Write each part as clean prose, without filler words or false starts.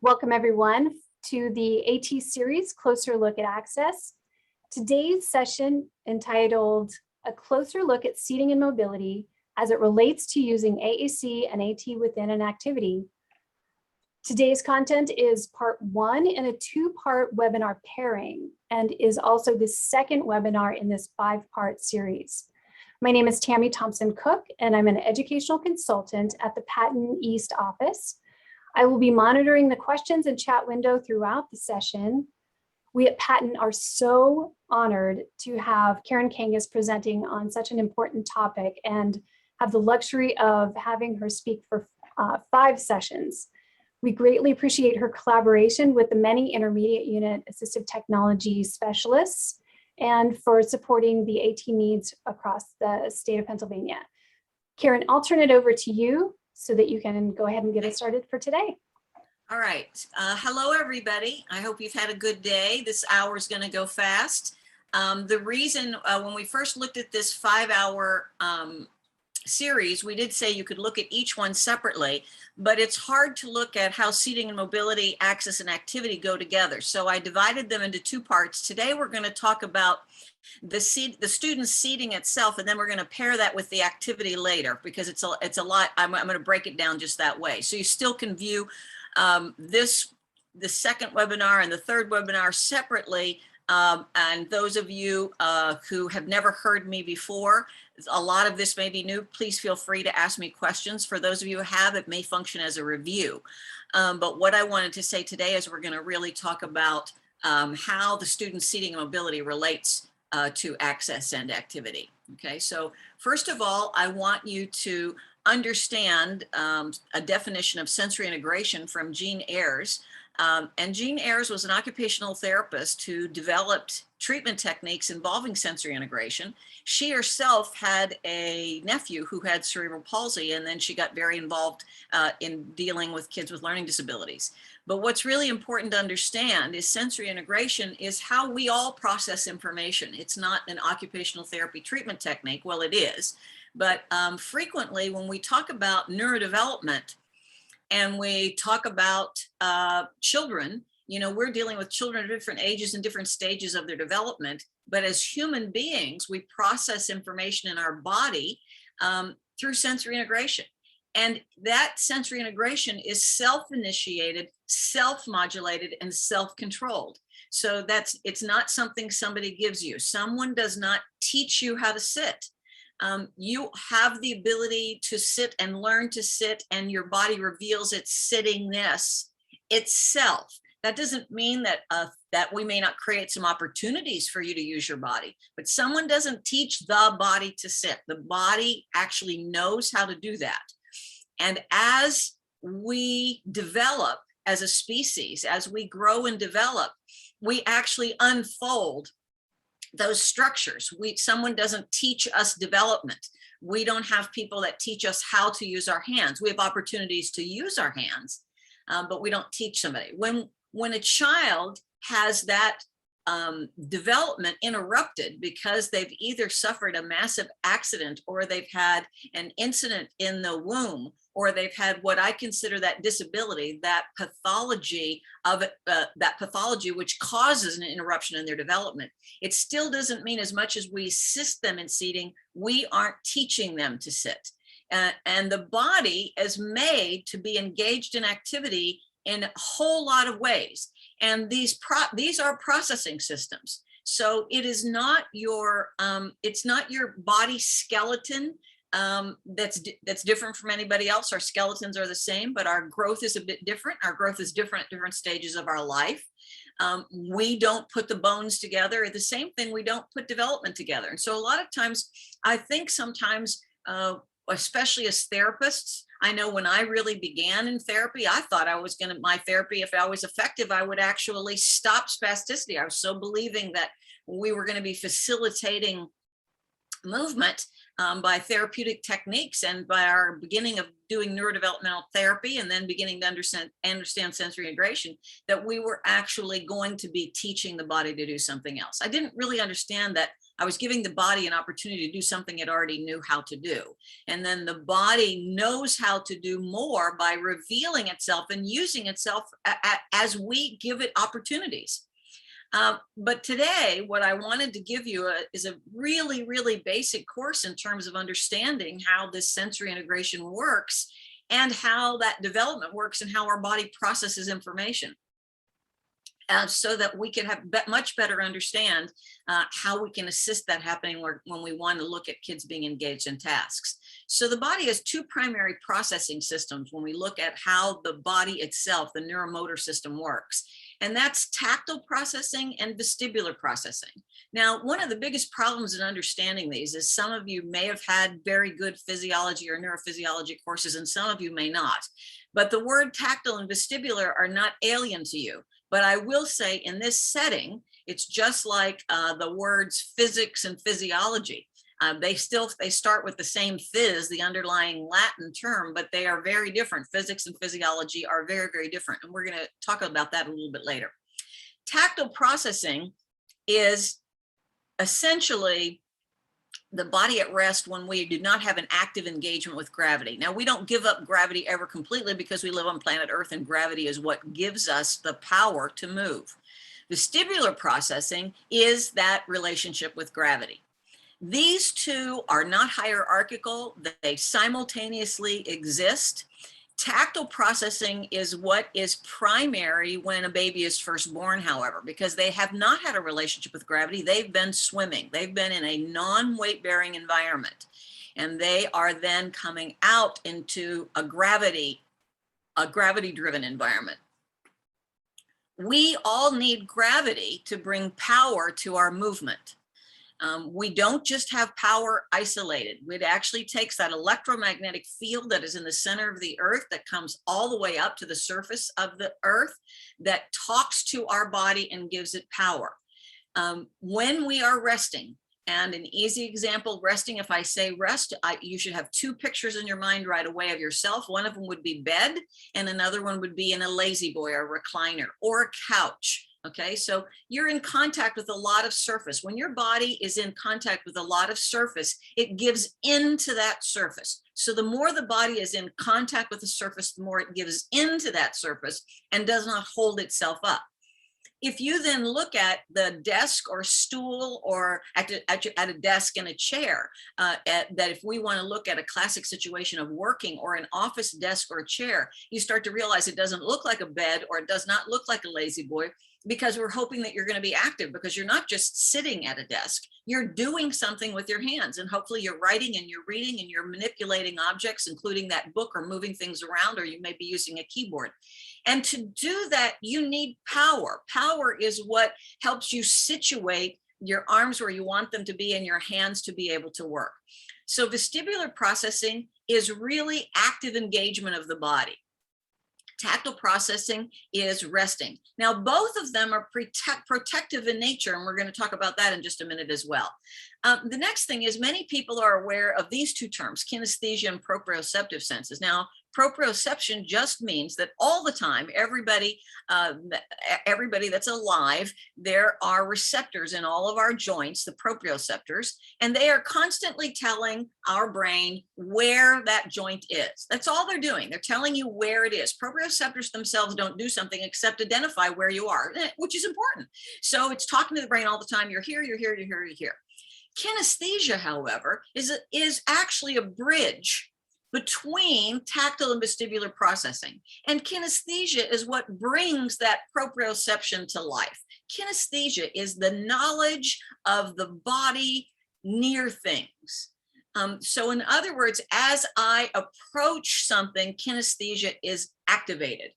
Welcome everyone to the AT series, Closer Look at Access. Today's session entitled A Closer Look at Seating and Mobility as it relates to using AAC and AT within an activity. Today's content is part one in a two-part webinar pairing and is also the second webinar in this five-part series. My name is Tammy Thompson-Cook and I'm an educational consultant at the Patton East office. I will be monitoring the questions and chat window throughout the session. We at Patton are so honored to have Karen Kangas presenting on such an important topic and have the luxury of having her speak for 5 sessions. We greatly appreciate her collaboration with the many intermediate unit assistive technology specialists and for supporting the AT needs across the state of Pennsylvania. Karen, I'll turn it over to you so that you can go ahead and get us started for today. All right. Hello, everybody. I hope you've had a good day. This hour is going to go fast. The reason when we first looked at this 5-hour series, we did say you could look at each one separately, but it's hard to look at how seating and mobility, access and activity go together. So I divided them into 2 parts. Today, we're going to talk about the student's seating itself, and then we're going to pair that with the activity later because it's a lot. I'm going to break it down just that way. So you still can view the second webinar and the third webinar separately. And those of you who have never heard me before, a lot of this may be new. Please feel free to ask me questions. For those of you who have, it may function as a review. But what I wanted to say today is we're going to really talk about how the student's seating and mobility relates to access and activity. Okay, so first of all, I want you to understand a definition of sensory integration from Jean Ayres. And Jean Ayres was an occupational therapist who developed treatment techniques involving sensory integration. She herself had a nephew who had cerebral palsy, and then she got very involved in dealing with kids with learning disabilities. But what's really important to understand is sensory integration is how we all process information. It's not an occupational therapy treatment technique. Well, it is. But frequently when we talk about neurodevelopment and we talk about children, you know, we're dealing with children of different ages and different stages of their development. But as human beings, we process information in our body through sensory integration. And that sensory integration is self-initiated, self-modulated, and self-controlled. So it's not something somebody gives you. Someone does not teach you how to sit. You have the ability to sit and learn to sit, and your body reveals its sittingness itself. That doesn't mean that that we may not create some opportunities for you to use your body, but someone doesn't teach the body to sit. The body actually knows how to do that. And as we develop as a species, as we grow and develop, we actually unfold those structures. Someone doesn't teach us development. We don't have people that teach us how to use our hands. We have opportunities to use our hands, but we don't teach somebody. When a child has that development interrupted because they've either suffered a massive accident or they've had an incident in the womb, or they've had what I consider that disability, that pathology of that pathology which causes an interruption in their development. It still doesn't mean as much as we assist them in seating, we aren't teaching them to sit. And the body is made to be engaged in activity in a whole lot of ways. And these are processing systems. So it is not your, it's not your body skeleton that's different from anybody else. Our skeletons are the same, but our growth is a bit different. Our growth is different at different stages of our life. We don't put the bones together. The same thing, we don't put development together. And so a lot of times, I think sometimes, especially as therapists, I know when I really began in therapy, I thought my therapy, if I was effective, I would actually stop spasticity. I was so believing that we were going to be facilitating movement by therapeutic techniques and by our beginning of doing neurodevelopmental therapy and then beginning to understand sensory integration, that we were actually going to be teaching the body to do something else. I didn't really understand that I was giving the body an opportunity to do something it already knew how to do. And then the body knows how to do more by revealing itself and using itself as we give it opportunities. But today, what I wanted to give you is a really, really basic course in terms of understanding how this sensory integration works and how that development works and how our body processes information. So that we can have much better understand how we can assist that happening when we want to look at kids being engaged in tasks. So the body has two primary processing systems when we look at how the body itself, the neuromotor system, works. And that's tactile processing and vestibular processing. Now, one of the biggest problems in understanding these is some of you may have had very good physiology or neurophysiology courses, and some of you may not. But the word tactile and vestibular are not alien to you. But I will say in this setting, it's just like the words physics and physiology. They start with the same phys, the underlying Latin term, but they are very different. Physics and physiology are very, very different. And we're going to talk about that a little bit later. Tactile processing is essentially the body at rest when we do not have an active engagement with gravity. Now, we don't give up gravity ever completely because we live on planet Earth and gravity is what gives us the power to move. Vestibular processing is that relationship with gravity. These two are not hierarchical, they simultaneously exist. Tactile processing is what is primary when a baby is first born, however, because they have not had a relationship with gravity. They've been swimming. They've been in a non-weight bearing environment, and they are then coming out into a gravity-driven environment. We all need gravity to bring power to our movement. We don't just have power isolated. It actually takes that electromagnetic field that is in the center of the earth that comes all the way up to the surface of the earth that talks to our body and gives it power. When we are resting, and an easy example, resting, if I say rest, you should have two pictures in your mind right away of yourself. One of them would be bed, and another one would be in a lazy boy or recliner or a couch. Okay, so you're in contact with a lot of surface. When your body is in contact with a lot of surface, it gives into that surface. So the more the body is in contact with the surface, the more it gives into that surface and does not hold itself up. If you then look at the desk or stool or at a desk and a chair, that if we want to look at a classic situation of working or an office desk or a chair, you start to realize it doesn't look like a bed or it does not look like a lazy boy, because we're hoping that you're going to be active, because you're not just sitting at a desk, you're doing something with your hands, and hopefully you're writing and you're reading and you're manipulating objects, including that book, or moving things around, or you may be using a keyboard. And to do that, you need power. Power is what helps you situate your arms where you want them to be and your hands to be able to work. So vestibular processing is really active engagement of the body. Tactile processing is resting. Now, both of them are protective in nature, and we're going to talk about that in just a minute as well. The next thing is many people are aware of these two terms, kinesthesia and proprioceptive senses. Now, proprioception just means that all the time, everybody that's alive, there are receptors in all of our joints, the proprioceptors, and they are constantly telling our brain where that joint is. That's all they're doing. They're telling you where it is. Proprioceptors themselves don't do something except identify where you are, which is important. So it's talking to the brain all the time. You're here, you're here, you're here, you're here. Kinesthesia, however, is actually a bridge between tactile and vestibular processing. And kinesthesia is what brings that proprioception to life. Kinesthesia is the knowledge of the body near things. So in other words, as I approach something, kinesthesia is activated.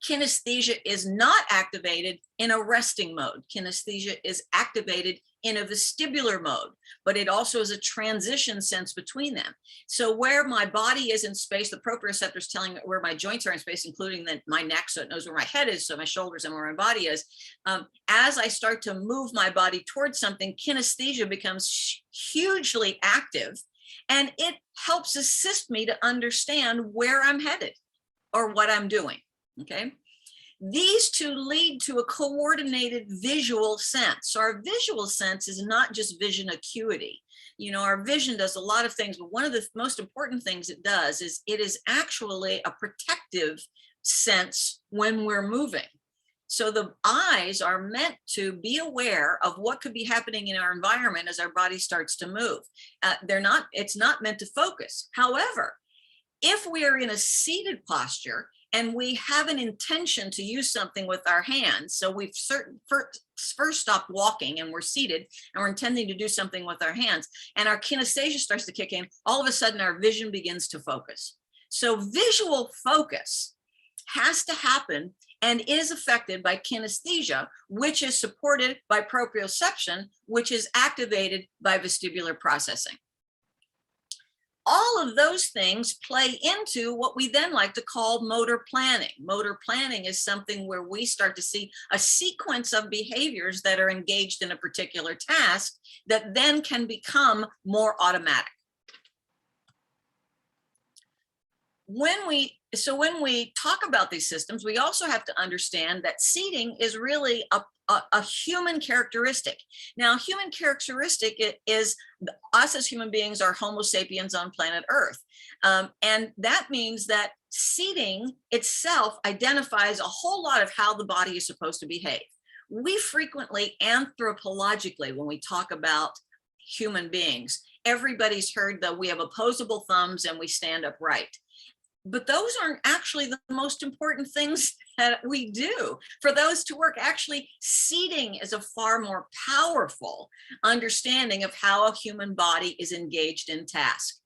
Kinesthesia is not activated in a resting mode. Kinesthesia is activated in a vestibular mode, but it also is a transition sense between them. So where my body is in space, the proprioceptor is telling me where my joints are in space, including my neck, so it knows where my head is, so my shoulders and where my body is. As I start to move my body towards something, kinesthesia becomes hugely active, and it helps assist me to understand where I'm headed or what I'm doing. Okay. These two lead to a coordinated visual sense. So our visual sense is not just vision acuity. You know, our vision does a lot of things, but one of the most important things it does is it is actually a protective sense when we're moving. So the eyes are meant to be aware of what could be happening in our environment as our body starts to move. It's not meant to focus. However, if we are in a seated posture and we have an intention to use something with our hands, so we've first stopped walking and we're seated and we're intending to do something with our hands, and our kinesthesia starts to kick in, all of a sudden our vision begins to focus. So visual focus has to happen and is affected by kinesthesia, which is supported by proprioception, which is activated by vestibular processing. All of those things play into what we then like to call motor planning. Motor planning is something where we start to see a sequence of behaviors that are engaged in a particular task that then can become more automatic. When we talk about these systems, we also have to understand that seating is really a human characteristic. Now, human characteristic is us as human beings are Homo sapiens on planet Earth. And that means that seating itself identifies a whole lot of how the body is supposed to behave. We frequently anthropologically, when we talk about human beings, everybody's heard that we have opposable thumbs and we stand upright. But those aren't actually the most important things that we do. For those to work, actually, seating is a far more powerful understanding of how a human body is engaged in task.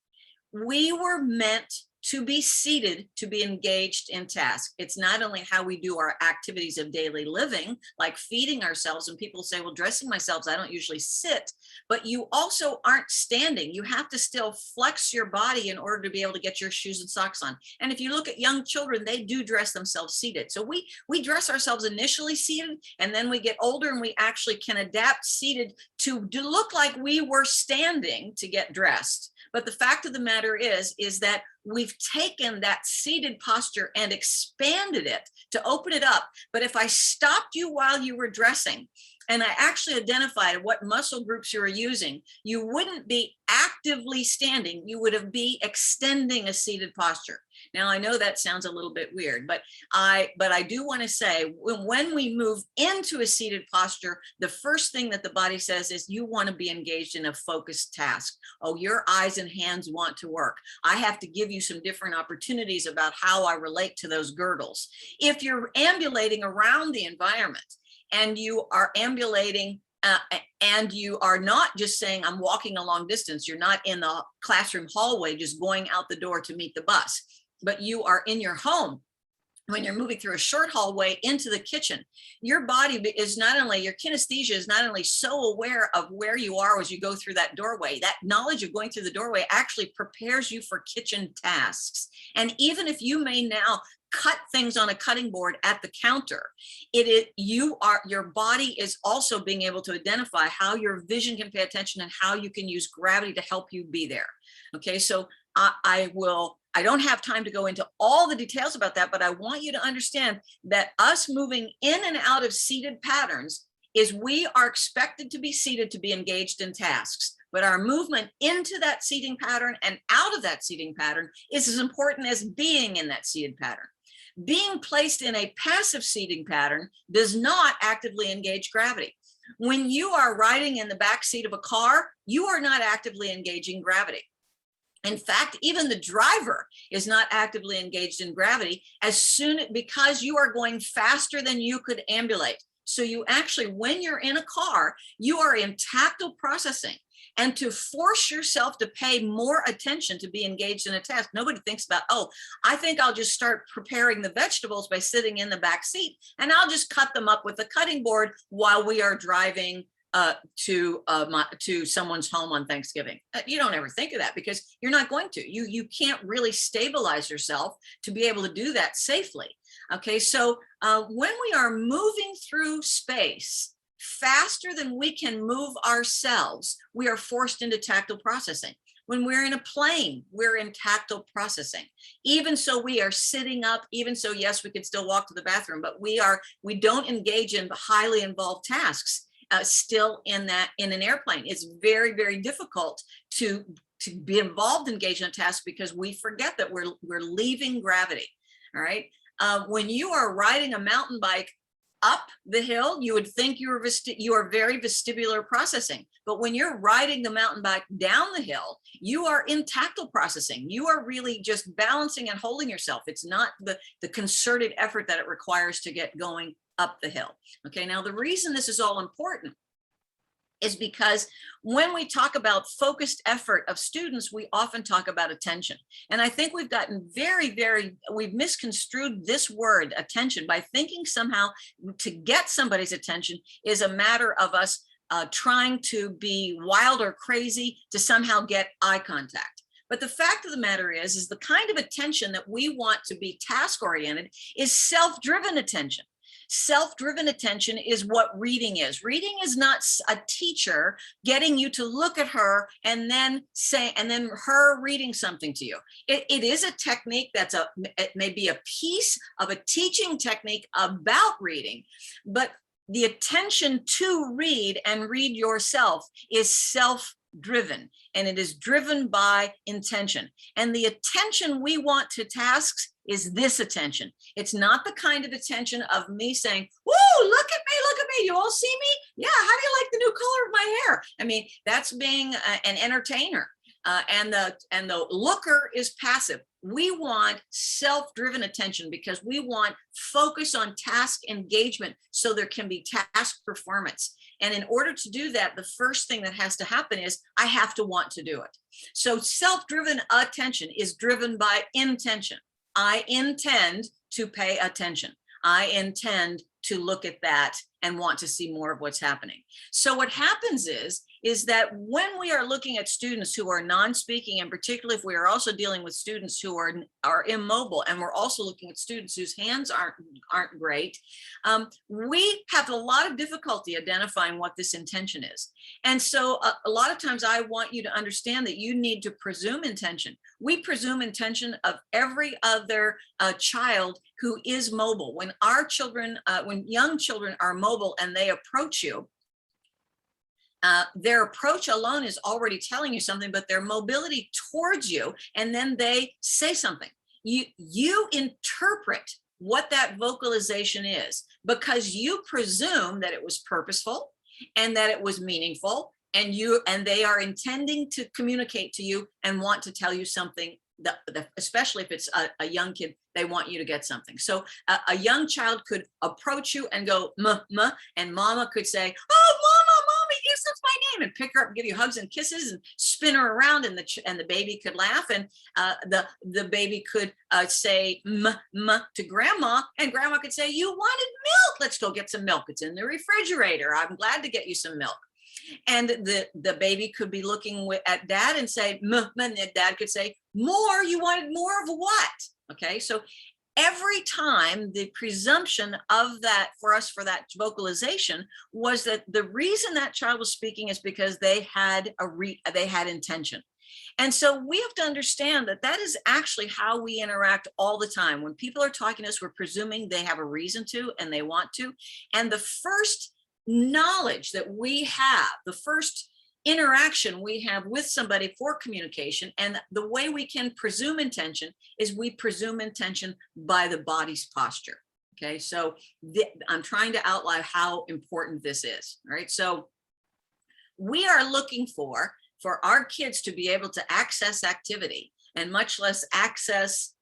We were meant to be seated, to be engaged in task. It's not only how we do our activities of daily living, like feeding ourselves, and people say, well, dressing myself, I don't usually sit, but you also aren't standing. You have to still flex your body in order to be able to get your shoes and socks on. And if you look at young children, they do dress themselves seated. So we dress ourselves initially seated, and then we get older and we actually can adapt seated to look like we were standing to get dressed. But the fact of the matter is that we've taken that seated posture and expanded it to open it up. But if I stopped you while you were dressing and I actually identified what muscle groups you were using, you wouldn't be actively standing, you would be extending a seated posture. Now, I know that sounds a little bit weird, but I do want to say when we move into a seated posture, the first thing that the body says is you want to be engaged in a focused task. Oh, your eyes and hands want to work. I have to give you some different opportunities about how I relate to those girdles. If you're ambulating around the environment and you are ambulating and you are not just saying, I'm walking a long distance, you're not in the classroom hallway just going out the door to meet the bus, but you are in your home. When you're moving through a short hallway into the kitchen, your body is not only, your kinesthesia is not only so aware of where you are as you go through that doorway, that knowledge of going through the doorway actually prepares you for kitchen tasks. And even if you may now cut things on a cutting board at the counter, your body is also being able to identify how your vision can pay attention and how you can use gravity to help you be there. Okay, so I don't have time to go into all the details about that, but I want you to understand that us moving in and out of seated patterns is we are expected to be seated to be engaged in tasks, but our movement into that seating pattern and out of that seating pattern is as important as being in that seated pattern. Being placed in a passive seating pattern does not actively engage gravity. When you are riding in the back seat of a car, you are not actively engaging gravity. In fact, even the driver is not actively engaged in gravity because you are going faster than you could ambulate. So you actually, when you're in a car, you are in tactile processing. And to force yourself to pay more attention to be engaged in a task, nobody thinks about, oh, I think I'll just start preparing the vegetables by sitting in the back seat, and I'll just cut them up with a cutting board while we are driving to someone's home on Thanksgiving. You don't ever think of that because you're not going to. You can't really stabilize yourself to be able to do that safely. Okay, so when we are moving through space faster than we can move ourselves, we are forced into tactile processing. When we're in a plane, we're in tactile processing. Even so, we are sitting up, even so, yes, we can still walk to the bathroom, but we don't engage in highly involved tasks still in an airplane. It's very, very difficult to be involved, engaged in a task, because we forget that we're leaving gravity. All right. When you are riding a mountain bike up the hill, you would think you are very vestibular processing. But when you're riding the mountain bike down the hill, you are in tactile processing. You are really just balancing and holding yourself. It's not the concerted effort that it requires to get going up the hill. Okay, now the reason this is all important is because when we talk about focused effort of students, we often talk about attention. And I think we've gotten we've misconstrued this word attention by thinking somehow to get somebody's attention is a matter of us trying to be wild or crazy to somehow get eye contact. But the fact of the matter is the kind of attention that we want to be task-oriented is self-driven attention. Self-driven attention is what reading is. Reading is not a teacher getting you to look at her and then her reading something to you. It is a technique it may be a piece of a teaching technique about reading, but the attention to read and read yourself is self-driven, and it is driven by intention. And the attention we want to tasks is this attention. It's not the kind of attention of me saying, "Whoa, look at me, you all see me? Yeah, how do you like the new color of my hair?" I mean, that's being an entertainer. And the looker is passive. We want self-driven attention because we want focus on task engagement so there can be task performance. And in order to do that, the first thing that has to happen is I have to want to do it. So self-driven attention is driven by intention. I intend to pay attention. I intend to look at that and want to see more of what's happening. So what happens is that when we are looking at students who are non-speaking, and particularly if we are also dealing with students who are immobile, and we're also looking at students whose hands aren't great, we have a lot of difficulty identifying what this intention is. And so a lot of times I want you to understand that you need to presume intention. We presume intention of every other child who is mobile. When our children, when young children are mobile and they approach you, their approach alone is already telling you something, but their mobility towards you, and then they say something. You interpret what that vocalization is because you presume that it was purposeful and that it was meaningful, and they are intending to communicate to you and want to tell you something. Especially if it's a young kid, they want you to get something. So a young child could approach you and go, "Muh, muh," and mama could say, "Oh, mama, mommy, yes, that's my name," and pick her up and give you hugs and kisses and spin her around, and the baby could laugh, and the baby could say "muh, muh" to grandma, and grandma could say, "You wanted milk? Let's go get some milk. It's in the refrigerator. I'm glad to get you some milk." And the baby could be looking at dad and say, "Muh, muh," and dad could say, "More? You wanted more of what?" Okay, so every time the presumption of that for that vocalization was that the reason that child was speaking is because they had intention. And so we have to understand that that is actually how we interact all the time. When people are talking to us, we're presuming they have a reason to and they want to. And the first knowledge that we have, the first interaction we have with somebody for communication, and the way we can presume intention is we presume intention by the body's posture. Okay, so I'm trying to outline how important this is. All right, so we are looking for our kids to be able to access activity, and much less access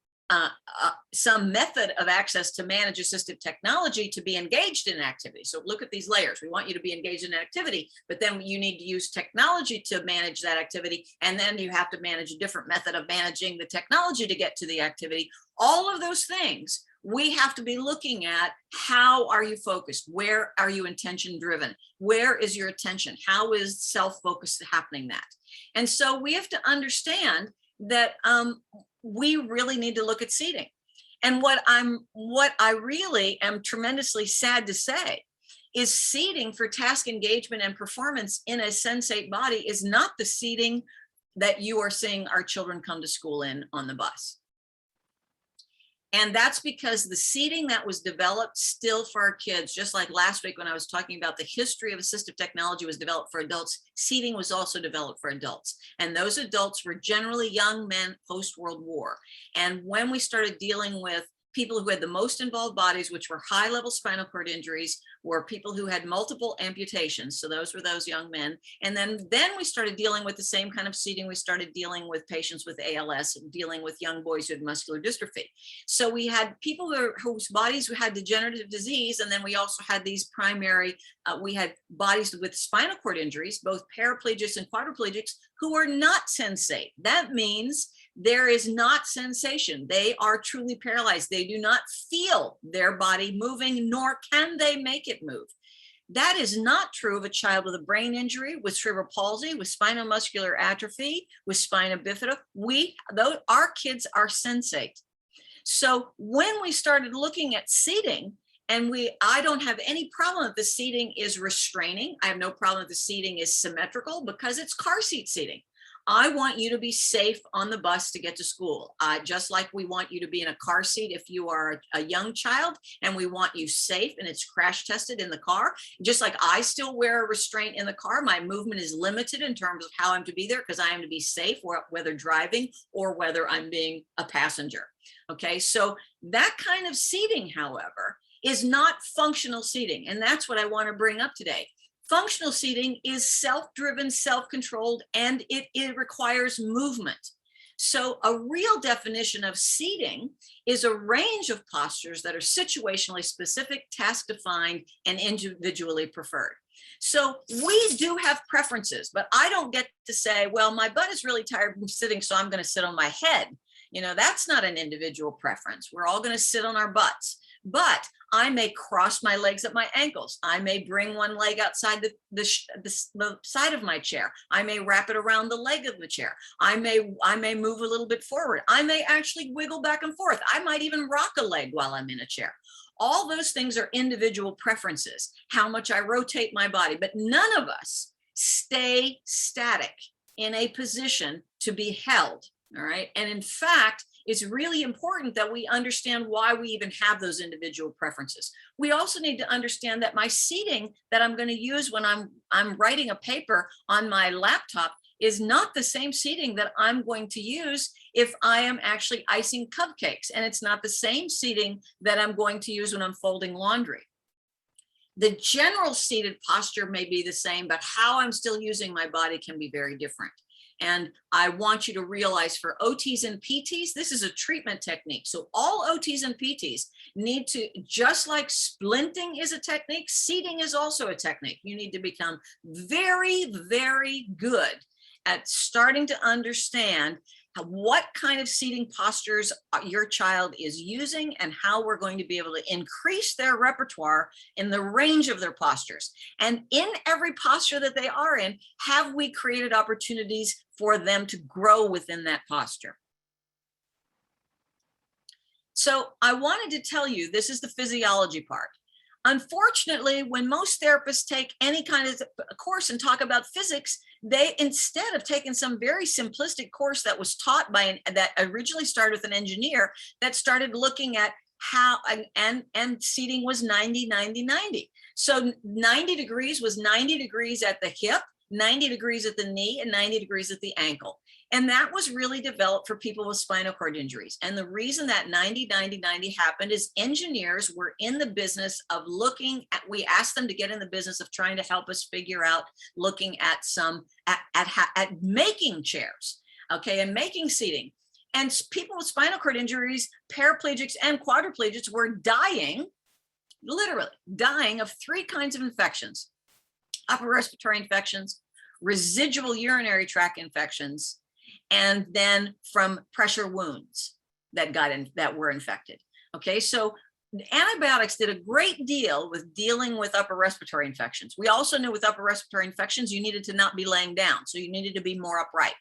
some method of access to manage assistive technology to be engaged in activity. So look at these layers. We want you to be engaged in activity, but then you need to use technology to manage that activity. And then you have to manage a different method of managing the technology to get to the activity. All of those things, we have to be looking at how are you focused? Where are you intention driven? Where is your attention? How is self-focus happening that? And so we have to understand that we really need to look at seating. And what I really am tremendously sad to say is seating for task engagement and performance in a sensate body is not the seating that you are seeing our children come to school in on the bus. And that's because the seating that was developed still for our kids, just like last week when I was talking about the history of assistive technology was developed for adults, seating was also developed for adults. And those adults were generally young men post-World War. And when we started dealing with people who had the most involved bodies, which were high-level spinal cord injuries, were people who had multiple amputations. So those were those young men. And then we started dealing with the same kind of seating. We started dealing with patients with ALS, dealing with young boys who had muscular dystrophy. So we had people whose bodies had degenerative disease. And then we also had these primary, we had bodies with spinal cord injuries, both paraplegics and quadriplegics, who are not sensate. That means there is not sensation. They are truly paralyzed. They do not feel their body moving, nor can they make it move. That is not true of a child with a brain injury, with cerebral palsy, with spinal muscular atrophy, with spina bifida. Our kids are sensate. So when we started looking at seating, and I don't have any problem if the seating is restraining. I have no problem if the seating is symmetrical because it's car seat seating. I want you to be safe on the bus to get to school. Just like we want you to be in a car seat if you are a young child, and we want you safe and it's crash tested in the car. Just like I still wear a restraint in the car, my movement is limited in terms of how I'm to be there because I am to be safe, whether driving or whether I'm being a passenger. Okay, so that kind of seating, however, is not functional seating. And that's what I want to bring up today. Functional seating is self-driven, self-controlled, and it requires movement. So a real definition of seating is a range of postures that are situationally specific, task-defined, and individually preferred. So we do have preferences, but I don't get to say, well, my butt is really tired from sitting, so I'm going to sit on my head. You know, that's not an individual preference. We're all going to sit on our butts. But I may cross my legs at my ankles. I may bring one leg outside the side of my chair. I may wrap it around the leg of the chair. I may move a little bit forward. I may actually wiggle back and forth. I might even rock a leg while I'm in a chair. All those things are individual preferences, how much I rotate my body, but none of us stay static in a position to be held. All right. And in fact, it's really important that we understand why we even have those individual preferences. We also need to understand that my seating that I'm going to use when I'm writing a paper on my laptop is not the same seating that I'm going to use if I am actually icing cupcakes. And it's not the same seating that I'm going to use when I'm folding laundry. The general seated posture may be the same, but how I'm still using my body can be very different. And I want you to realize for OTs and PTs, this is a treatment technique. So all OTs and PTs need to, just like splinting is a technique, seating is also a technique. You need to become very, very good at starting to understand what kind of seating postures your child is using and how we're going to be able to increase their repertoire in the range of their postures. And in every posture that they are in, have we created opportunities for them to grow within that posture? So I wanted to tell you, this is the physiology part. Unfortunately, when most therapists take any kind of course and talk about physics, they, instead of taking some very simplistic course that was taught by that originally started with an engineer that started looking at how and seating was 90, 90, 90. So 90 degrees was 90 degrees at the hip, 90 degrees at the knee, and 90 degrees at the ankle. And that was really developed for people with spinal cord injuries. And the reason that 90, 90, 90 happened is engineers were in the business of looking at, we asked them to get in the business of trying to help us figure out, looking at at making chairs, okay, and making seating. And people with spinal cord injuries, paraplegics and quadriplegics were dying, literally dying of 3 kinds of infections: upper respiratory infections, residual urinary tract infections, and then from pressure wounds that were infected. Okay, so antibiotics did a great deal with dealing with upper respiratory infections. We also knew with upper respiratory infections, you needed to not be laying down. So you needed to be more upright.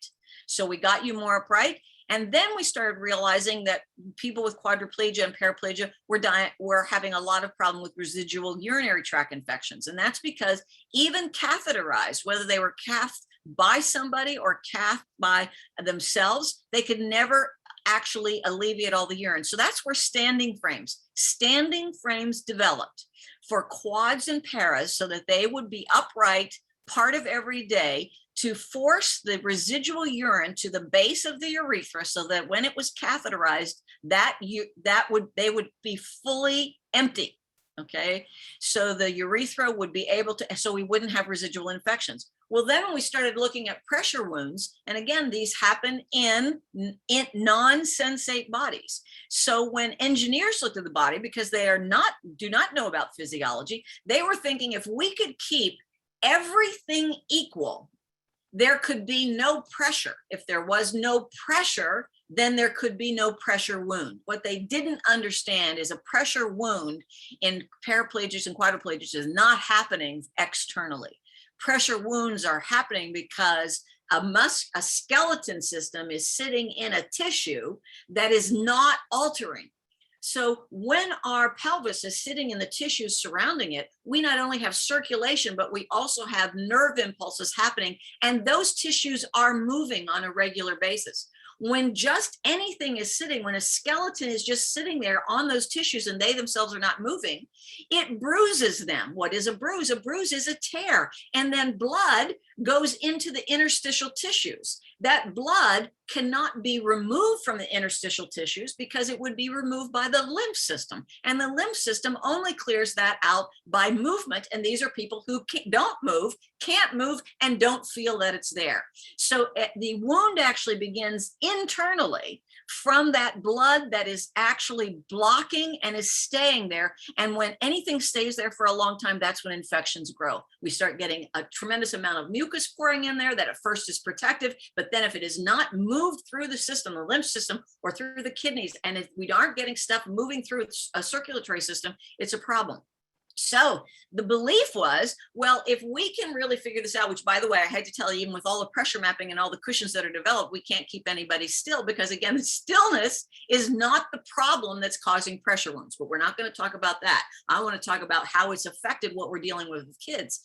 So we got you more upright. And then we started realizing that people with quadriplegia and paraplegia were having a lot of problem with residual urinary tract infections. And that's because even catheterized, whether they were cathed by somebody or cathed by themselves, they could never actually alleviate all the urine. So that's where standing frames developed for quads and paras so that they would be upright part of every day to force the residual urine to the base of the urethra so that when it was catheterized, they would be fully empty. Okay, so the urethra would be able to, so we wouldn't have residual infections. Well, then when we started looking at pressure wounds, and again, these happen in non-sensate bodies. So when engineers looked at the body, because they do not know about physiology, they were thinking if we could keep everything equal, there could be no pressure. If there was no pressure, then there could be no pressure wound. What they didn't understand is a pressure wound in paraplegics and quadriplegics is not happening externally. Pressure wounds are happening because a skeleton system is sitting in a tissue that is not altering. So when our pelvis is sitting in the tissues surrounding it, we not only have circulation, but we also have nerve impulses happening, and those tissues are moving on a regular basis. When just anything is sitting, when a skeleton is just sitting there on those tissues and they themselves are not moving, it bruises them. What is a bruise? A bruise is a tear, and then blood goes into the interstitial tissues. That blood cannot be removed from the interstitial tissues because it would be removed by the lymph system. And the lymph system only clears that out by movement. And these are people who don't move, can't move, and don't feel that it's there. So the wound actually begins internally from that blood that is actually blocking and is staying there. And when anything stays there for a long time, that's when infections grow. We start getting a tremendous amount of mucus pouring in there that at first is protective, but then if it is not moved through the system, the lymph system, or through the kidneys, and if we aren't getting stuff moving through a circulatory system, it's a problem. So the belief was, well, if we can really figure this out, which by the way, I had to tell you, even with all the pressure mapping and all the cushions that are developed, we can't keep anybody still because again, the stillness is not the problem that's causing pressure wounds, but we're not going to talk about that. I want to talk about how it's affected what we're dealing with kids.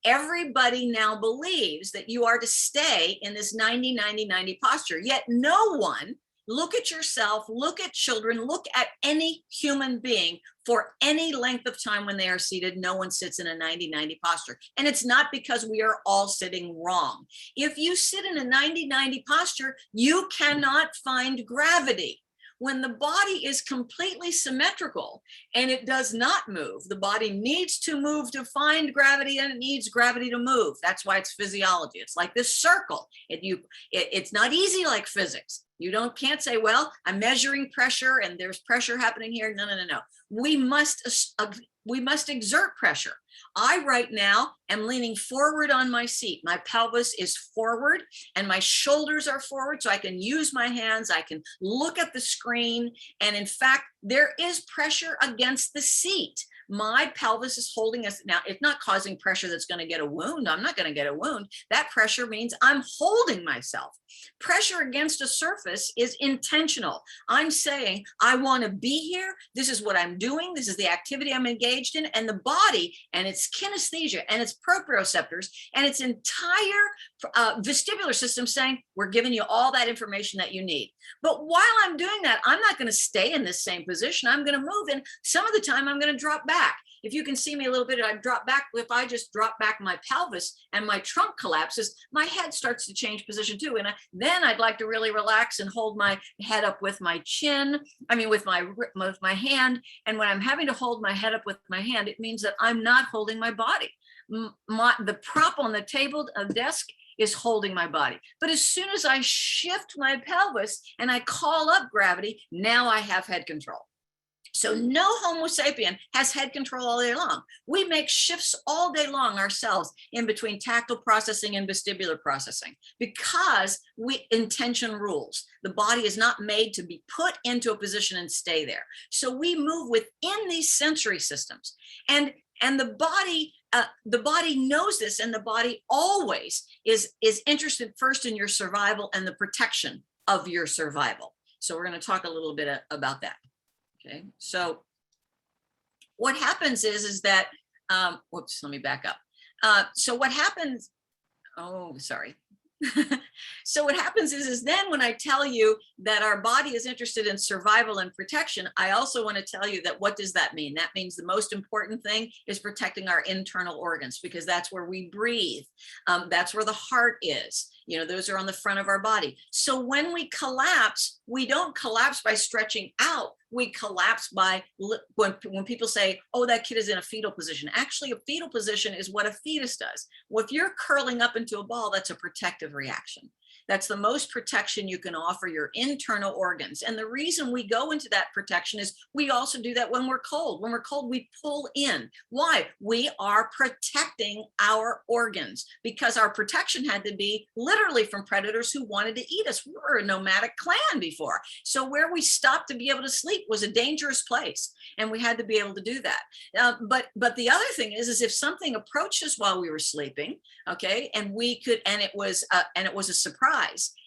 Everybody now believes that you are to stay in this 90-90-90 posture, yet no one, look at yourself, look at children, look at any human being for any length of time when they are seated, no one sits in a 90-90 posture. And it's not because we are all sitting wrong. If you sit in a 90-90 posture, you cannot find gravity. When the body is completely symmetrical and it does not move, the body needs to move to find gravity and it needs gravity to move. That's why it's physiology. It's like this circle. It's not easy like physics. You can't say, well, I'm measuring pressure and there's pressure happening here. No. We must exert pressure. I right now am leaning forward on my seat. My pelvis is forward and my shoulders are forward so I can use my hands. I can look at the screen. And in fact, there is pressure against the seat. My pelvis is holding us. Now, it's not causing pressure that's going to get a wound. I'm not going to get a wound. That pressure means I'm holding myself. Pressure against a surface is intentional. I'm saying, I want to be here. This is what I'm doing. This is the activity I'm engaged in. And the body and its kinesthesia and its proprioceptors and its entire vestibular system saying, we're giving you all that information that you need. But while I'm doing that, I'm not going to stay in this same position. I'm going to move. And some of the time I'm going to drop back. If you can see me a little bit, I drop back. If I just drop back my pelvis and my trunk collapses, my head starts to change position too. And then I'd like to really relax and hold my head up with my chin. With my hand. And when I'm having to hold my head up with my hand, it means that I'm not holding my body. The prop on the table, desk is holding my body. But as soon as I shift my pelvis and I call up gravity, now I have head control. So no Homo sapien has head control all day long. We make shifts all day long ourselves in between tactile processing and vestibular processing because intention rules. The body is not made to be put into a position and stay there. So we move within these sensory systems. And the body knows this, and the body always is interested first in your survival and the protection of your survival. So we're going to talk a little bit about that. Okay, so what happens is that, whoops, let me back up. So what happens, oh, sorry. So what happens is then when I tell you that our body is interested in survival and protection, I also want to tell you that what does that mean? That means the most important thing is protecting our internal organs, because that's where we breathe. That's where the heart is. You know, those are on the front of our body. So when we collapse, we don't collapse by stretching out. We collapse by, when people say, oh, that kid is in a fetal position. Actually, a fetal position is what a fetus does. Well, if you're curling up into a ball, that's a protective reaction. That's the most protection you can offer your internal organs. And the reason we go into that protection is we also do that when we're cold. When we're cold, we pull in. Why? We are protecting our organs, because our protection had to be literally from predators who wanted to eat us. We were a nomadic clan before. So where we stopped to be able to sleep was a dangerous place, and we had to be able to do that. But the other thing is if something approached us while we were sleeping, okay, and we could, and it was a surprise,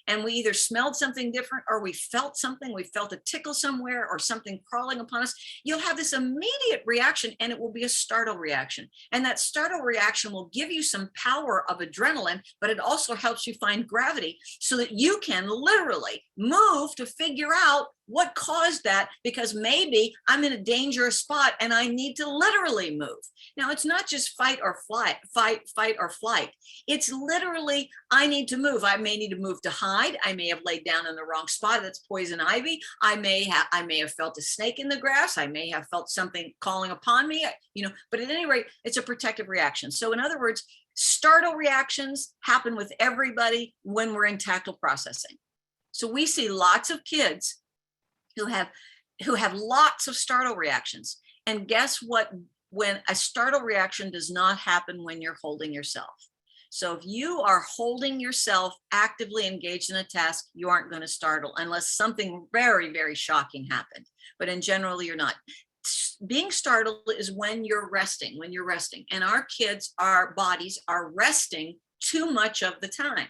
and we either smelled something different or we felt something, we felt a tickle somewhere or something crawling upon us, you'll have this immediate reaction, and it will be a startle reaction. And that startle reaction will give you some power of adrenaline, but it also helps you find gravity so that you can literally move to figure out what caused that, because maybe I'm in a dangerous spot and I need to literally move. Now, it's not just fight or flight. It's literally, I need to move. I may need to move to hide. I may have laid down in the wrong spot. That's poison ivy. I may have felt a snake in the grass. I may have felt something calling upon me, you know, but at any rate, it's a protective reaction. So in other words, startle reactions happen with everybody when we're in tactile processing. So we see lots of kids who have lots of startle reactions. And guess what? When a startle reaction does not happen when you're holding yourself. So if you are holding yourself actively engaged in a task, you aren't going to startle unless something very, very shocking happened. But in general, you're not. Being startled is when you're resting, and our kids, our bodies are resting too much of the time.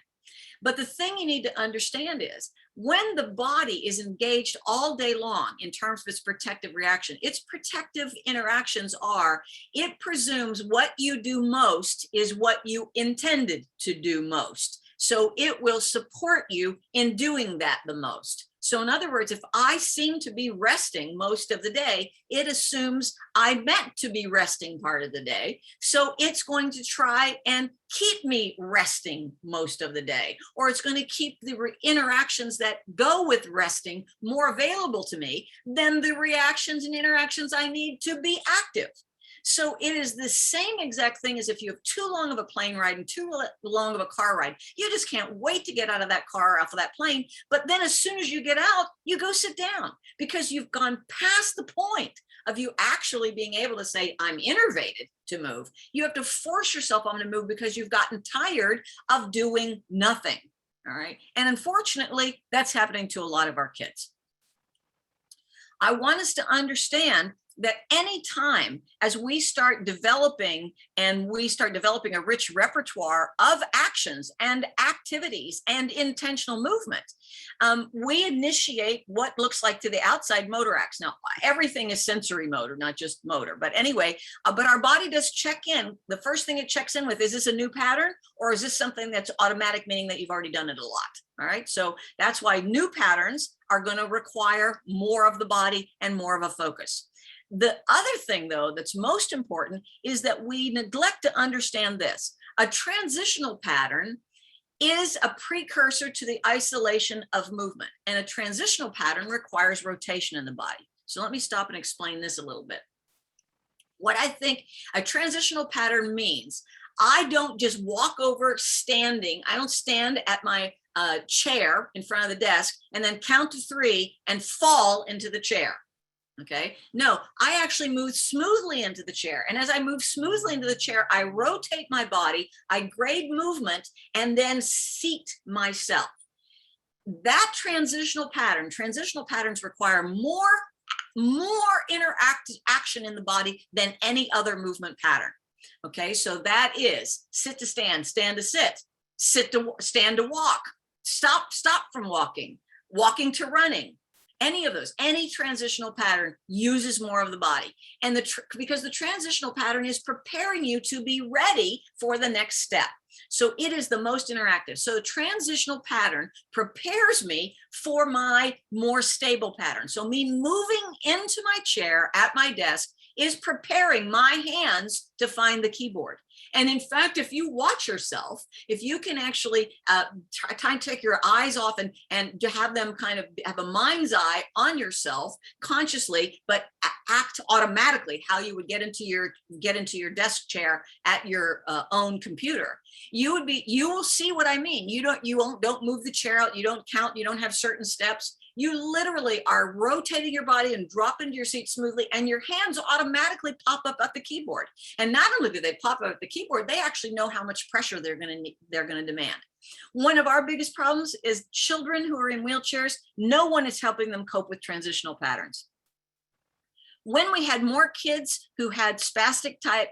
But the thing you need to understand is when the body is engaged all day long in terms of its protective reaction, its protective interactions are, it presumes what you do most is what you intended to do most. So it will support you in doing that the most. So in other words, if I seem to be resting most of the day, it assumes I meant to be resting part of the day. So it's going to try and keep me resting most of the day, or it's going to keep the interactions that go with resting more available to me than the reactions and interactions I need to be active. So it is the same exact thing as if you have too long of a plane ride and too long of a car ride. You just can't wait to get out of that car, off of that plane. But then as soon as you get out, you go sit down because you've gone past the point of you actually being able to say, I'm innervated to move. You have to force yourself on to move because you've gotten tired of doing nothing. All right. And unfortunately, that's happening to a lot of our kids. I want us to understand that any time as we start developing a rich repertoire of actions and activities and intentional movement, we initiate what looks like to the outside motor acts. Now, everything is sensory motor, not just motor, but anyway, but our body does check in. The first thing it checks in with, is this a new pattern or is this something that's automatic, meaning that you've already done it a lot? All right, so that's why new patterns are going to require more of the body and more of a focus. The other thing, though, that's most important is that we neglect to understand this. A transitional pattern is a precursor to the isolation of movement, and a transitional pattern requires rotation in the body. So let me stop and explain this a little bit. What I think a transitional pattern means, I don't just walk over standing. I don't stand at my chair in front of the desk and then count to 3 and fall into the chair. Okay, no, I actually move smoothly into the chair. And as I move smoothly into the chair, I rotate my body, I grade movement, and then seat myself. That transitional patterns require more interactive action in the body than any other movement pattern. Okay, so that is sit to stand, stand to sit, sit to stand to walk, stop from walking, walking to running, any of those, any transitional pattern uses more of the body. And because the transitional pattern is preparing you to be ready for the next step. So it is the most interactive. So the transitional pattern prepares me for my more stable pattern. So me moving into my chair at my desk is preparing my hands to find the keyboard. And in fact, if you watch yourself, if you can actually try and take your eyes off and to have them kind of have a mind's eye on yourself consciously, but act automatically how you would get into your desk chair at your own computer, you will see what I mean. You don't move the chair out, you don't count, you don't have certain steps. You literally are rotating your body and drop into your seat smoothly, and your hands automatically pop up at the keyboard. And not only do they pop up at the keyboard, they actually know how much pressure they're going to demand. One of our biggest problems is children who are in wheelchairs. No one is helping them cope with transitional patterns. When we had more kids who had spastic type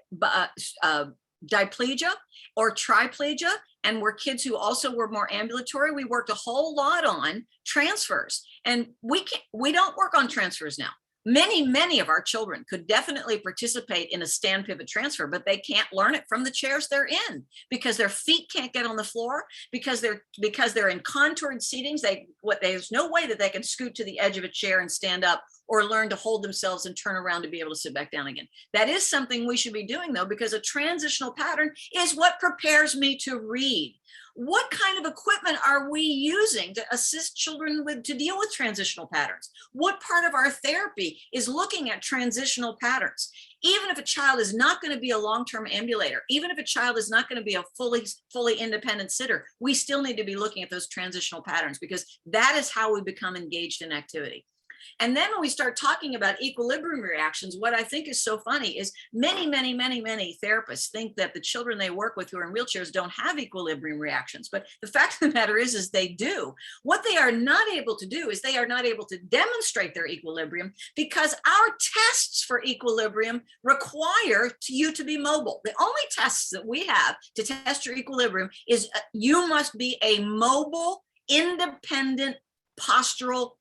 diplegia or triplegia, and were kids who also were more ambulatory, we worked a whole lot on transfers. And we don't work on transfers now. Many of our children could definitely participate in a stand pivot transfer, but they can't learn it from the chairs they're in because their feet can't get on the floor, because they're in contoured seatings. There's no way that they can scoot to the edge of a chair and stand up or learn to hold themselves and turn around to be able to sit back down again. That is something we should be doing, though, because a transitional pattern is what prepares me to read. What kind of equipment are we using to assist children to deal with transitional patterns? What part of our therapy is looking at transitional patterns? Even if a child is not going to be a long-term ambulator, even if a child is not going to be a fully independent sitter, we still need to be looking at those transitional patterns, because that is how we become engaged in activity. And then when we start talking about equilibrium reactions, what I think is so funny is many therapists think that the children they work with who are in wheelchairs don't have equilibrium reactions. But the fact of the matter is they do. What they are not able to do is they are not able to demonstrate their equilibrium, because our tests for equilibrium require you to be mobile. The only tests that we have to test your equilibrium is you must be a mobile, independent, postural,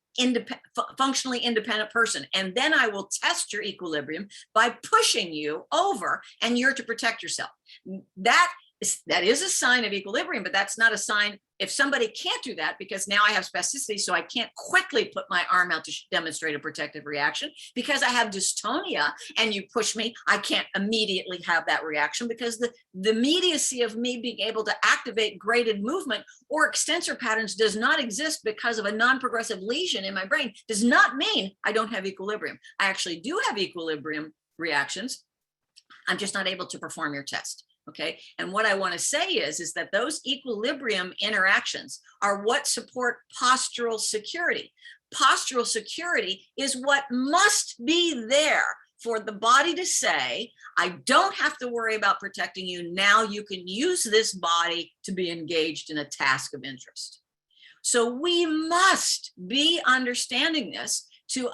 functionally independent person. And then I will test your equilibrium by pushing you over, and you're to protect yourself. That is a sign of equilibrium, but that's not a sign if somebody can't do that, because now I have spasticity, so I can't quickly put my arm out to demonstrate a protective reaction. Because I have dystonia and you push me, I can't immediately have that reaction, because the immediacy of me being able to activate graded movement or extensor patterns does not exist because of a non-progressive lesion in my brain, does not mean I don't have equilibrium. I actually do have equilibrium reactions. I'm just not able to perform your test. Okay. And what I want to say is that those equilibrium interactions are what support postural security. Postural security is what must be there for the body to say, I don't have to worry about protecting you. Now you can use this body to be engaged in a task of interest. So we must be understanding this to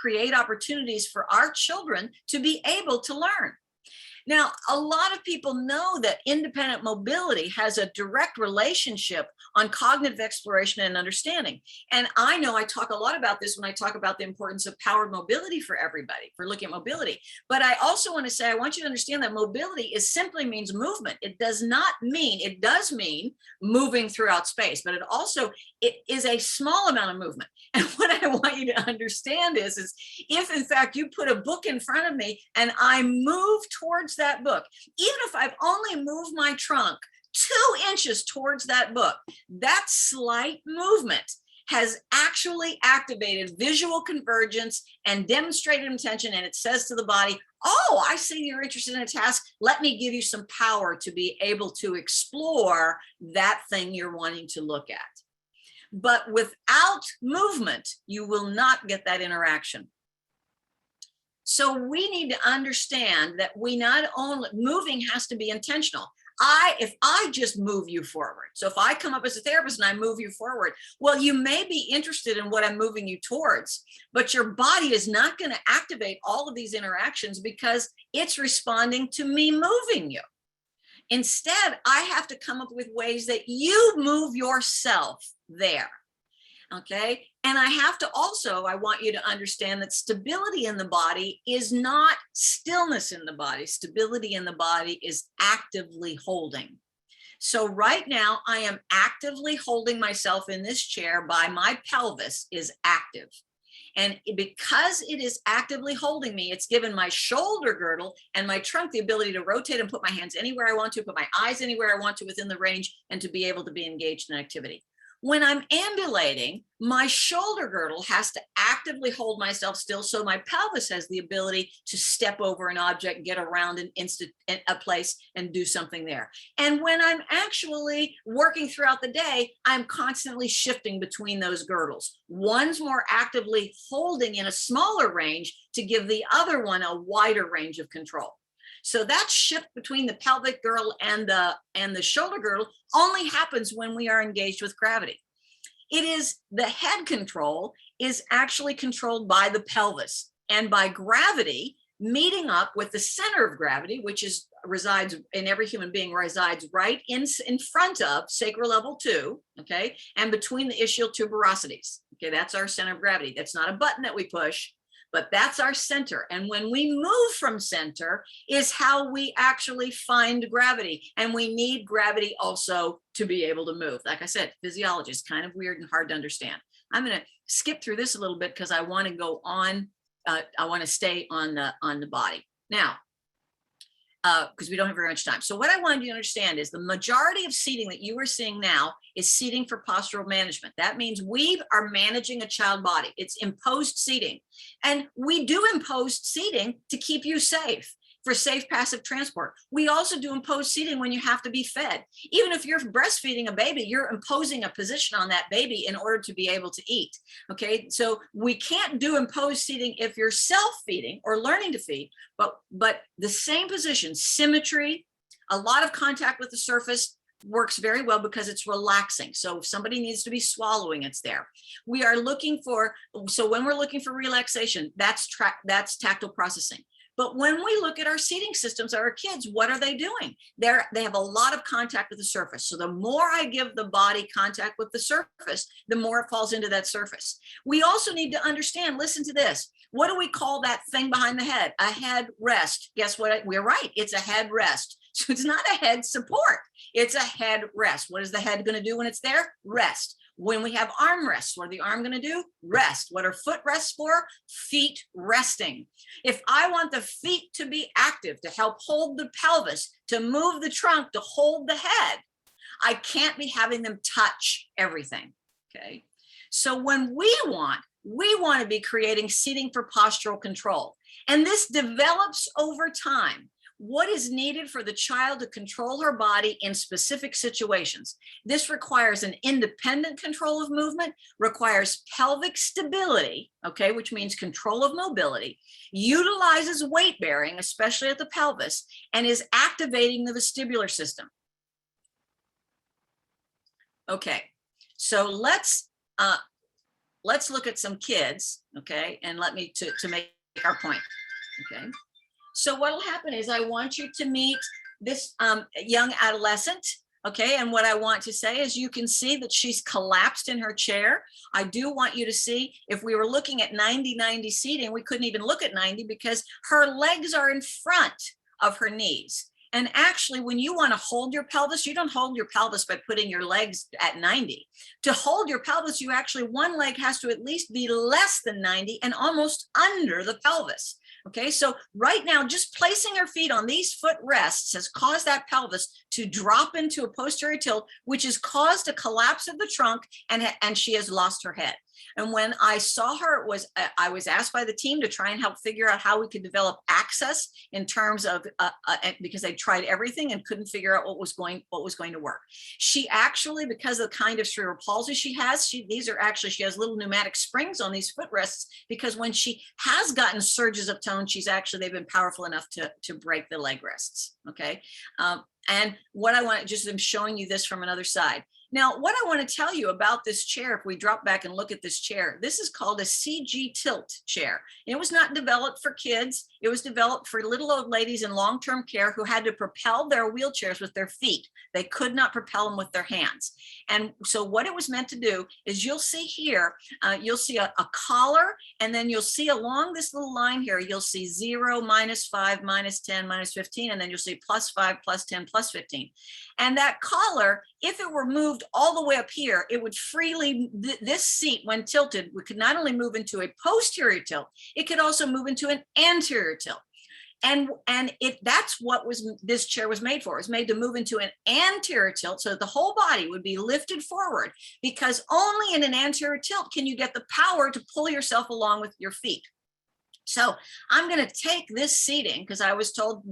create opportunities for our children to be able to learn. Now, a lot of people know that independent mobility has a direct relationship on cognitive exploration and understanding. And I know I talk a lot about this when I talk about the importance of powered mobility for everybody, for looking at mobility. But I also want to say, I want you to understand that mobility simply means movement. It does mean moving throughout space, but it is a small amount of movement. And what I want you to understand is if in fact you put a book in front of me and I move towards that book, even if I've only moved my trunk 2 inches towards that book, that slight movement has actually activated visual convergence and demonstrated intention. And it says to the body, oh, I see you're interested in a task. Let me give you some power to be able to explore that thing you're wanting to look at. But without movement, you will not get that interaction. So we need to understand that moving has to be intentional. If I just move you forward, so if I come up as a therapist and I move you forward, well, you may be interested in what I'm moving you towards, but your body is not going to activate all of these interactions because it's responding to me moving you. Instead, I have to come up with ways that you move yourself there. Okay. And I have to also, I want you to understand that stability in the body is not stillness in the body. Stability in the body is actively holding. So right now I am actively holding myself in this chair by my pelvis is active. And because it is actively holding me, it's given my shoulder girdle and my trunk the ability to rotate and put my hands anywhere I want to, put my eyes anywhere I want to within the range, and to be able to be engaged in activity. When I'm ambulating, my shoulder girdle has to actively hold myself still, so my pelvis has the ability to step over an object, get around a place and do something there. And when I'm actually working throughout the day, I'm constantly shifting between those girdles. One's more actively holding in a smaller range to give the other one a wider range of control. So that shift between the pelvic girdle and the shoulder girdle only happens when we are engaged with gravity. It is the head control is actually controlled by the pelvis and by gravity meeting up with the center of gravity, which resides in every human being, resides right in front of sacral level 2, okay, and between the ischial tuberosities. Okay, that's our center of gravity. That's not a button that we push, but that's our center. And when we move from center is how we actually find gravity. And we need gravity also to be able to move. Like I said, physiology is kind of weird and hard to understand. I'm going to skip through this a little bit because I want to go on. I want to stay on the body now, because we don't have very much time. So what I wanted you to understand is the majority of seating that you are seeing now is seating for postural management. That means we are managing a child body. It's imposed seating. And we do imposed seating to keep you safe, for safe passive transport. We also do imposed seating when you have to be fed. Even if you're breastfeeding a baby, you're imposing a position on that baby in order to be able to eat. Okay, so we can't do imposed seating if you're self-feeding or learning to feed, but the same position, symmetry, a lot of contact with the surface works very well because it's relaxing. So if somebody needs to be swallowing, it's there. We are looking for, so when we're looking for relaxation, that's tactile processing. But when we look at our seating systems, our kids, what are they doing? They have a lot of contact with the surface. So the more I give the body contact with the surface, the more it falls into that surface. We also need to understand, listen to this. What do we call that thing behind the head? A head rest. Guess what? We're right. It's a head rest. So it's not a head support. It's a head rest. What is the head going to do when it's there? Rest. When we have arm rests, what are the arm going to do? Rest. What are foot rests for? Feet resting. If I want the feet to be active, to help hold the pelvis, to move the trunk, to hold the head, I can't be having them touch everything. Okay. So when we want to be creating seating for postural control. And this develops over time. What is needed for the child to control her body in specific situations? This requires an independent control of movement, requires pelvic stability, okay, which means control of mobility, utilizes weight bearing, especially at the pelvis, and is activating the vestibular system. Okay, so let's look at some kids, okay, and let me to make our point, okay. So what'll happen is I want you to meet this young adolescent, okay? And what I want to say is you can see that she's collapsed in her chair. I do want you to see, if we were looking at 90-90 seating, we couldn't even look at 90 because her legs are in front of her knees. And actually, when you want to hold your pelvis, you don't hold your pelvis by putting your legs at 90. To hold your pelvis, you actually, one leg has to at least be less than 90 and almost under the pelvis. Okay, so right now, just placing her feet on these foot rests has caused that pelvis to drop into a posterior tilt, which has caused a collapse of the trunk, and she has lost her head. And when I saw her, I was asked by the team to try and help figure out how we could develop access in terms of, because they tried everything and couldn't figure out what was going to work. She actually, because of the kind of cerebral palsy she has, she has little pneumatic springs on these footrests, because when she has gotten surges of tone, they've been powerful enough to break the leg rests, okay? And what I want, I'm showing you this from another side. Now, what I want to tell you about this chair, if we drop back and look at this chair, this is called a CG tilt chair. It was not developed for kids. It was developed for little old ladies in long-term care who had to propel their wheelchairs with their feet. They could not propel them with their hands. And so what it was meant to do is, you'll see here, you'll see a collar, and then you'll see along this little line here, you'll see 0, -5, -10, -15, and then you'll see +5, +10, +15. And that collar, if it were moved all the way up here, it would freely, this seat when tilted, we could not only move into a posterior tilt, it could also move into an anterior tilt. And that's what this chair was made for. It was made to move into an anterior tilt so that the whole body would be lifted forward, because only in an anterior tilt can you get the power to pull yourself along with your feet. So I'm going to take this seating, because I was told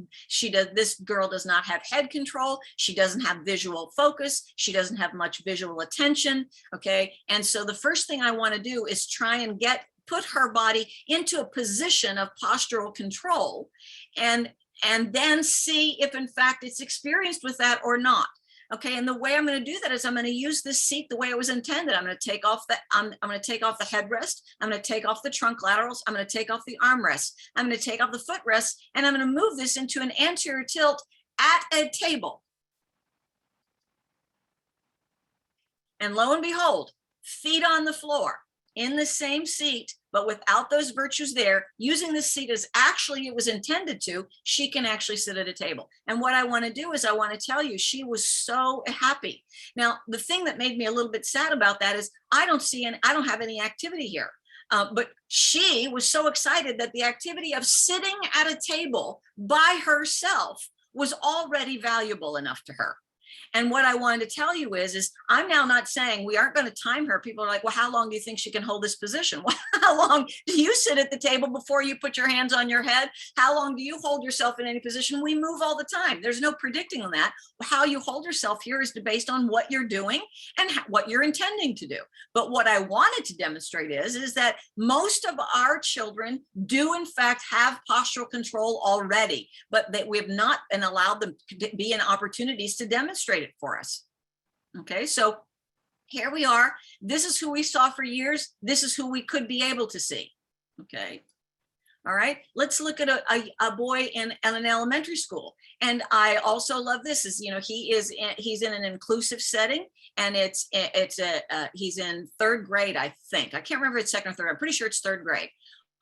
this girl does not have head control. She doesn't have visual focus. She doesn't have much visual attention. Okay. And so the first thing I want to do is try and put her body into a position of postural control, and then see if in fact it's experienced with that or not. Okay, and the way I'm going to do that is I'm going to use this seat the way it was intended. I'm going to take off I'm going to take off the headrest. I'm going to take off the trunk laterals. I'm going to take off the armrest. I'm going to take off the footrest, and I'm going to move this into an anterior tilt at a table. And lo and behold, feet on the floor in the same seat, but without those virtues there, using this seat as actually it was intended to, she can actually sit at a table. And what I want to do is I want to tell you, she was so happy. Now, the thing that made me a little bit sad about that is I don't have any activity here. But she was so excited that the activity of sitting at a table by herself was already valuable enough to her. And what I wanted to tell you is I'm now not saying we aren't going to time her. People are like, well, how long do you think she can hold this position? Well, how long do you sit at the table before you put your hands on your head? How long do you hold yourself in any position? We move all the time. There's no predicting on that. How you hold yourself here is based on what you're doing and what you're intending to do. But what I wanted to demonstrate is that most of our children do in fact have postural control already, but that we have not been allowed them to be in opportunities to demonstrate it for us. Okay, so here we are. This is who we saw for years. This is who we could be able to see. Okay. All right, let's look at a boy in an elementary school. And I also love this is, he's in an inclusive setting, and he's in third grade, I think. I can't remember if it's second or third. I'm pretty sure it's third grade.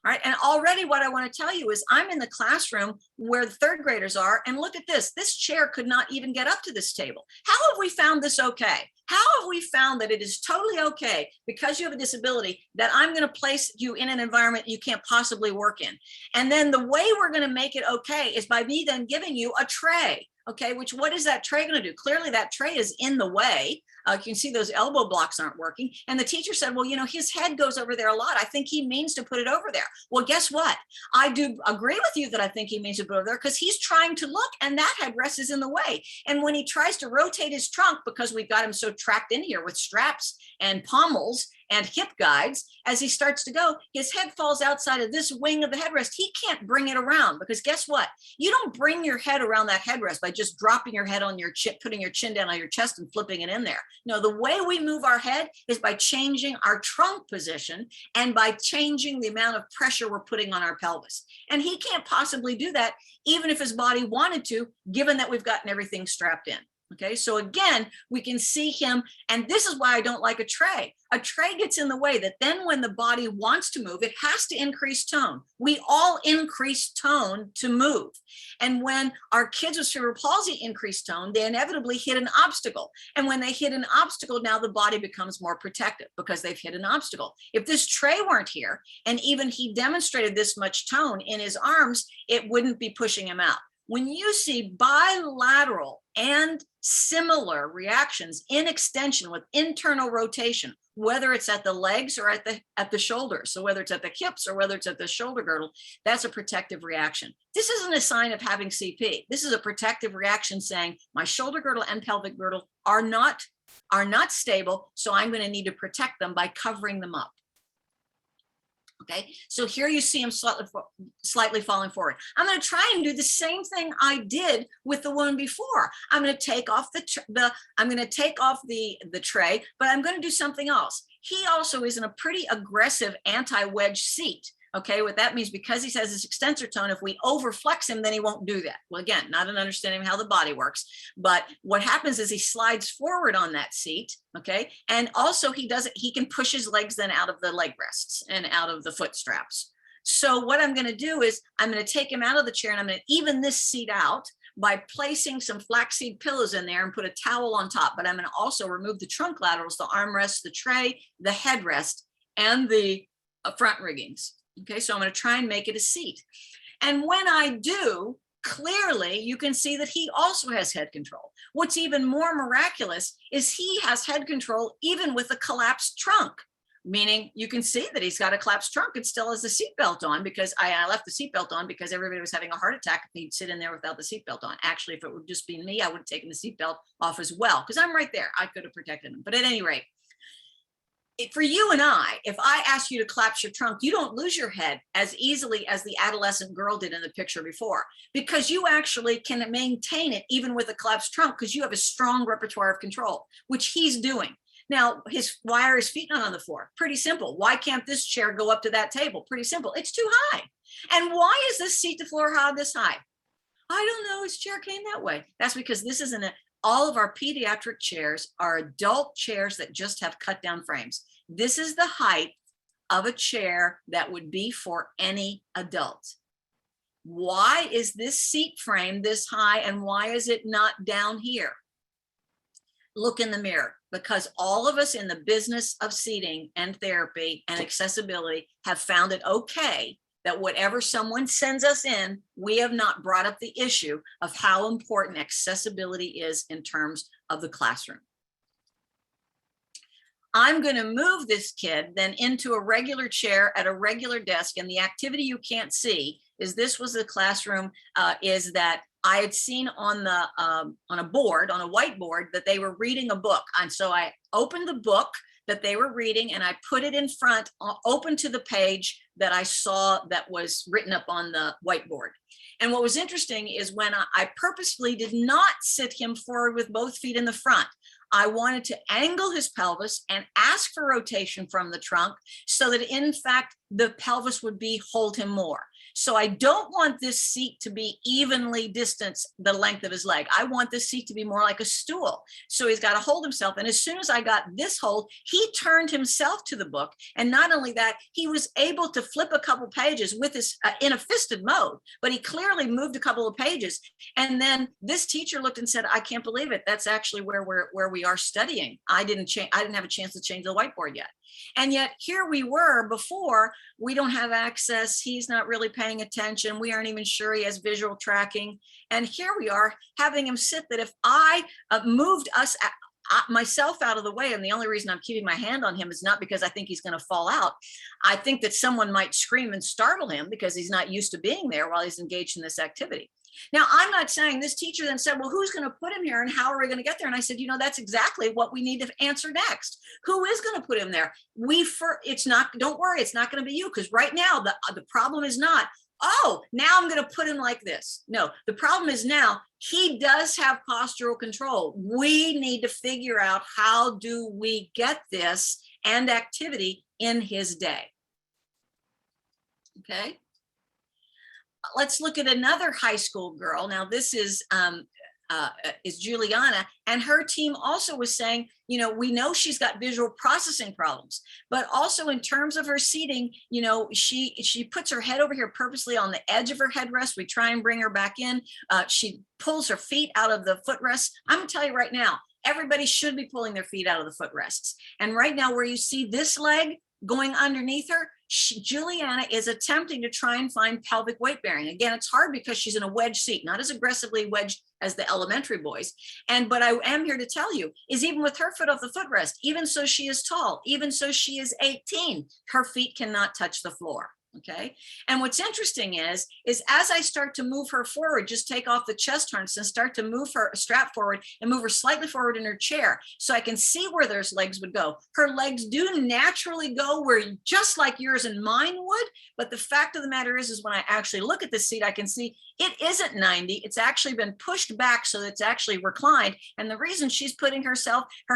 All right, and already what I want to tell you is I'm in the classroom where the third graders are, and look at this. This chair could not even get up to this table. How have we found this okay? How have we found that it is totally okay, because you have a disability, that I'm going to place you in an environment you can't possibly work in? And then the way we're going to make it okay is by me then giving you a tray. Okay, what is that tray going to do? Clearly that tray is in the way. You can see those elbow blocks aren't working. And the teacher said, well, his head goes over there a lot. I think he means to put it over there. Well, guess what? I do agree with you that I think he means to put it over there, because he's trying to look, and that headrest is in the way. And when he tries to rotate his trunk, because we've got him so trapped in here with straps and pommels and hip guides, as he starts to go, his head falls outside of this wing of the headrest. He can't bring it around, because guess what? You don't bring your head around that headrest by just dropping your head on your chin, putting your chin down on your chest and flipping it in there. No, the way we move our head is by changing our trunk position and by changing the amount of pressure we're putting on our pelvis. And he can't possibly do that, even if his body wanted to, given that we've gotten everything strapped in. Okay, so again, we can see him, and this is why I don't like a tray. A tray gets in the way, that then when the body wants to move, it has to increase tone. We all increase tone to move. And when our kids with cerebral palsy increase tone, they inevitably hit an obstacle. And when they hit an obstacle, now the body becomes more protective because they've hit an obstacle. If this tray weren't here, and even he demonstrated this much tone in his arms, it wouldn't be pushing him out. When you see bilateral and similar reactions in extension with internal rotation, whether it's at the legs or at the shoulders, so whether it's at the hips or whether it's at the shoulder girdle, that's a protective reaction. This isn't a sign of having CP. This is a protective reaction saying my shoulder girdle and pelvic girdle are not stable, so I'm going to need to protect them by covering them up. Okay, so here you see him slightly falling forward. I'm going to try and do the same thing I did with the one before. I'm going to take off the tray, but I'm going to do something else. He also is in a pretty aggressive anti-wedge seat. Okay, what that means, because he has this extensor tone, if we overflex him, then he won't do that. Well, again, not an understanding of how the body works, but what happens is he slides forward on that seat, okay? And also he can push his legs then out of the leg rests and out of the foot straps. So what I'm gonna do is I'm gonna take him out of the chair and I'm gonna even this seat out by placing some flaxseed pillows in there and put a towel on top. But I'm gonna also remove the trunk laterals, the armrests, the tray, the headrest, and the front riggings. Okay, so I'm going to try and make it a seat. And when I do, clearly you can see that he also has head control. What's even more miraculous is he has head control even with a collapsed trunk, meaning you can see that he's got a collapsed trunk and still has the seatbelt on, because I left the seatbelt on because everybody was having a heart attack if he'd sit in there without the seatbelt on. Actually, if it would just be me, I would have taken the seatbelt off as well, because I'm right there. I could have protected him. But at any rate, for you and I, if I ask you to collapse your trunk, you don't lose your head as easily as the adolescent girl did in the picture before, because you actually can maintain it even with a collapsed trunk, because you have a strong repertoire of control, which he's doing. Now, why are his feet not on the floor? Pretty simple. Why can't this chair go up to that table? Pretty simple. It's too high. And why is this seat to floor this high? I don't know. His chair came that way. That's because this isn't all of our pediatric chairs are adult chairs that just have cut down frames. This is the height of a chair that would be for any adult. Why is this seat frame this high and why is it not down here? Look in the mirror, because all of us in the business of seating and therapy and accessibility have found it okay that whatever someone sends us in, we have not brought up the issue of how important accessibility is in terms of the classroom. I'm going to move this kid then into a regular chair at a regular desk, and the activity you can't see is this was the classroom, is that I had seen on a board, on a whiteboard, that they were reading a book. And so I opened the book that they were reading and I put it in front, open to the page that I saw that was written up on the whiteboard. And what was interesting is when I purposefully did not sit him forward with both feet in the front. I wanted to angle his pelvis and ask for rotation from the trunk so that in fact the pelvis would hold him more. So I don't want this seat to be evenly distanced the length of his leg. I want this seat to be more like a stool. So he's got to hold himself. And as soon as I got this hold, he turned himself to the book. And not only that, he was able to flip a couple pages with his in a fisted mode, but he clearly moved a couple of pages. And then this teacher looked and said, I can't believe it. That's actually where we are studying. I didn't have a chance to change the whiteboard yet. And yet here we were before, we don't have access. He's not really paying attention. We aren't even sure he has visual tracking. And here we are having him sit that if I moved myself out of the way, and the only reason I'm keeping my hand on him is not because I think he's going to fall out. I think that someone might scream and startle him because he's not used to being there while he's engaged in this activity. Now, I'm not saying this teacher then said, well, who's going to put him here and how are we going to get there? And I said, that's exactly what we need to answer next. Who is going to put him there? Don't worry, it's not going to be you, because right now the problem is not, oh, now I'm going to put him like this. No, the problem is now he does have postural control. We need to figure out how do we get this and activity in his day. Okay. Let's look at another high school girl. Now this is Juliana, and her team also was saying, we know she's got visual processing problems, but also in terms of her seating, she puts her head over here purposely on the edge of her headrest. We try and bring her back in. She pulls her feet out of the footrest. I'm gonna tell you right now, everybody should be pulling their feet out of the footrests. And right now where you see this leg going underneath her, Juliana is attempting to try and find pelvic weight bearing. Again, it's hard because she's in a wedge seat, not as aggressively wedged as the elementary boys. But I am here to tell you is even with her foot off the footrest, even so she is tall, even so she is 18, her feet cannot touch the floor. Okay. And what's interesting is as I start to move her forward, just take off the chest harness and start to move her strap forward and move her slightly forward in her chair so I can see where those legs would go. Her legs do naturally go where just like yours and mine would. But the fact of the matter is when I actually look at the seat, I can see it isn't 90. It's actually been pushed back so that it's actually reclined. And the reason she's putting her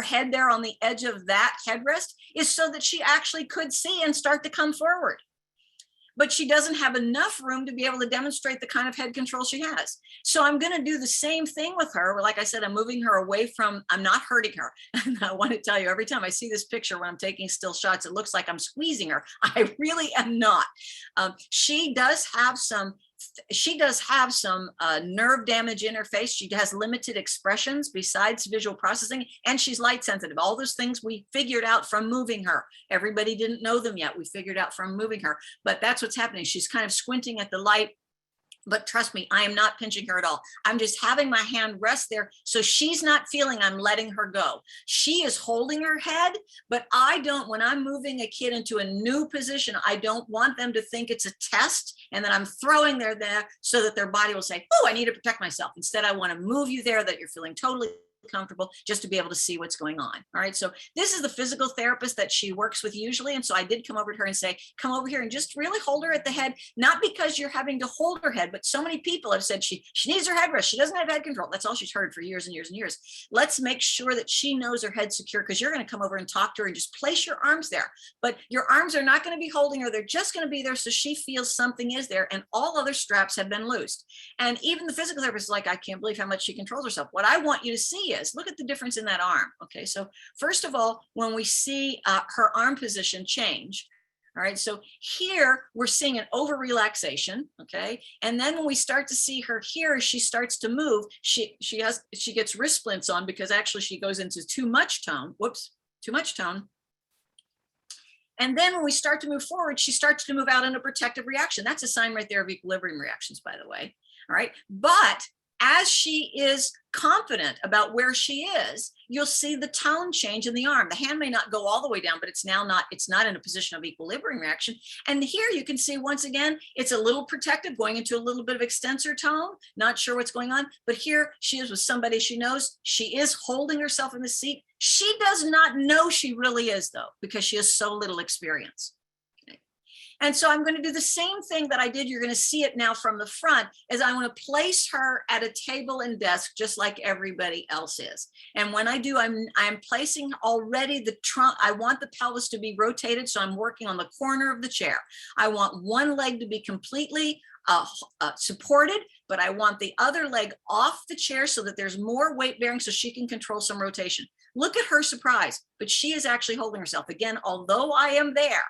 head there on the edge of that headrest is so that she actually could see and start to come forward. But she doesn't have enough room to be able to demonstrate the kind of head control she has. So I'm going to do the same thing with her. Like I said, I'm moving her away from, I'm not hurting her. And I want to tell you, every time I see this picture when I'm taking still shots, it looks like I'm squeezing her. I really am not. She does have some nerve damage in her face. She has limited expressions besides visual processing, and she's light sensitive. All those things we figured out from moving her. Everybody didn't know them yet. We figured out from moving her, but that's what's happening. She's kind of squinting at the light. But trust me, I am not pinching her at all. I'm just having my hand rest there so she's not feeling I'm letting her go. She is holding her head, but I don't, when I'm moving a kid into a new position, I don't want them to think it's a test and then I'm throwing her there so that their body will say, oh, I need to protect myself. Instead, I want to move you there that you're feeling totally comfortable just to be able to see what's going on. All right. So this is the physical therapist that she works with usually. And so I did come over to her and say, come over here and just really hold her at the head, not because you're having to hold her head, but so many people have said she needs her headrest. She doesn't have head control. That's all she's heard for years and years and years. Let's make sure that she knows her head's secure because you're going to come over and talk to her and just place your arms there. But your arms are not going to be holding her. They're just going to be there so she feels something is there and all other straps have been loosed. And even the physical therapist is like, I can't believe how much she controls herself. What I want you to see is look at the difference in that arm. Okay, so first of all, when we see her arm position change, all right, so here we're seeing an over relaxation, okay, and then when we start to see her here, she starts to move. She gets wrist splints on because actually she goes into too much tone. Whoops, too much tone. And then when we start to move forward, she starts to move out in a protective reaction. That's a sign right there of equilibrium reactions, by the way. All right, but as she is confident about where she is, you'll see the tone change in the arm. The hand may not go all the way down, but it's not in a position of equilibrium reaction. And here you can see once again, it's a little protective, going into a little bit of extensor tone, not sure what's going on. But here she is with somebody she knows. She is holding herself in the seat. She does not know she really is though, because she has so little experience. And so I'm going to do the same thing that I did. You're going to see it now from the front is I want to place her at a table and desk just like everybody else is. And when I do, I'm placing already the trunk. I want the pelvis to be rotated. So I'm working on the corner of the chair. I want one leg to be completely supported, but I want the other leg off the chair so that there's more weight bearing so she can control some rotation. Look at her surprise, but she is actually holding herself. Again, although I am there,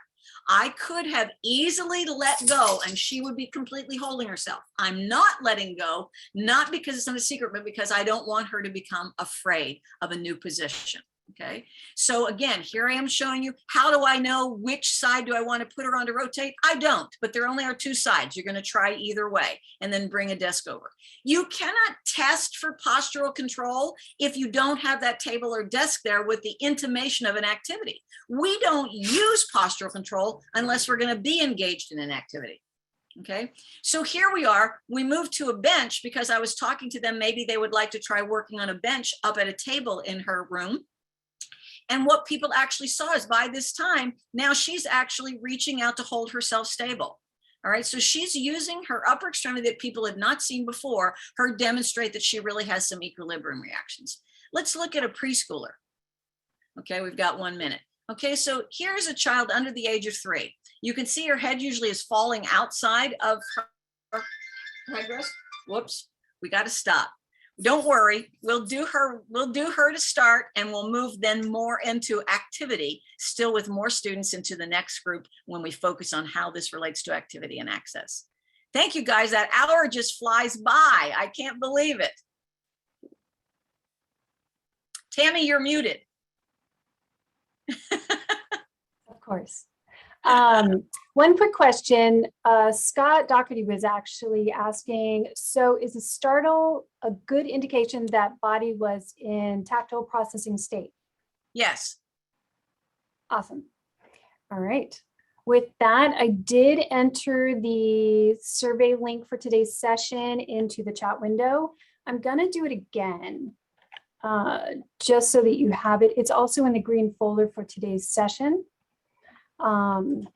I could have easily let go and she would be completely holding herself. I'm not letting go, not because it's not a secret, but because I don't want her to become afraid of a new position. Okay. So again, here I am showing you, how do I know which side do I want to put her on to rotate? I don't, but there only are two sides. You're going to try either way and then bring a desk over. You cannot test for postural control if you don't have that table or desk there with the intimation of an activity. We don't use postural control unless we're going to be engaged in an activity. Okay, so here we are. We moved to a bench because I was talking to them. Maybe they would like to try working on a bench up at a table in her room. And what people actually saw is by this time, now she's actually reaching out to hold herself stable. All right, so she's using her upper extremity that people had not seen before, her demonstrate that she really has some equilibrium reactions. Let's look at a preschooler. Okay, we've got 1 minute. Okay, so here's a child under the age of 3. You can see her head usually is falling outside of her headrest. Whoops, we got to stop. Don't worry, we'll do her to start and we'll move then more into activity, still with more students into the next group when we focus on how this relates to activity and access. Thank you guys, that hour just flies by. I can't believe it. Tammy, you're muted. Of course. One quick question. Scott Doherty was actually asking, so is a startle a good indication that body was in tactile processing state? Yes. Awesome. All right. With that, I did enter the survey link for today's session into the chat window. I'm gonna do it again, just so that you have it. It's also in the green folder for today's session. And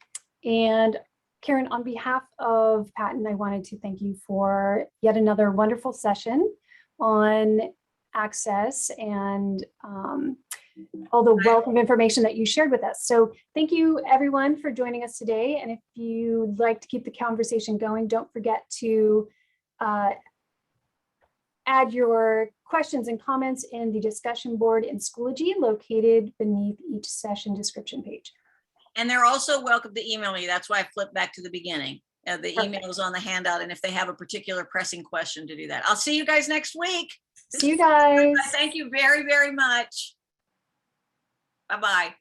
Karen, on behalf of Patton, I wanted to thank you for yet another wonderful session on access and all the wealth of information that you shared with us. So thank you everyone for joining us today. And if you'd like to keep the conversation going, don't forget to add your questions and comments in the discussion board in Schoology located beneath each session description page. And they're also welcome to email me. That's why I flipped back to the beginning. The email is on the handout, and if they have a particular pressing question, to do that. I'll see you guys next week. See you guys. Thank you very, very much. Bye-bye.